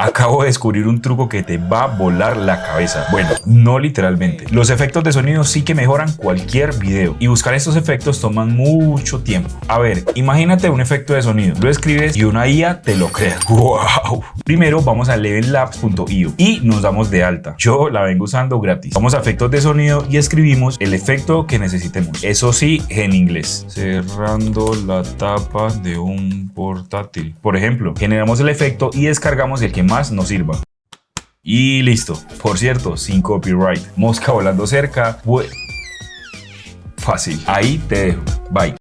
Acabo de descubrir un truco que te va a volar la cabeza. Bueno, no literalmente. Los efectos de sonido sí que mejoran cualquier video y buscar estos efectos toman mucho tiempo. A ver, imagínate un efecto de sonido, lo escribes y una IA te lo crea. ¡Wow! Primero vamos a levellabs.io y nos damos de alta. Yo la vengo usando gratis. Vamos a efectos de sonido y escribimos el efecto que necesitemos. Eso sí, en inglés. Cerrando la tapa de un portátil. Por ejemplo, generamos el efecto y descargamos el que más nos sirva. Y listo. Por cierto, sin copyright. Mosca volando cerca. Fácil. Ahí te dejo. Bye.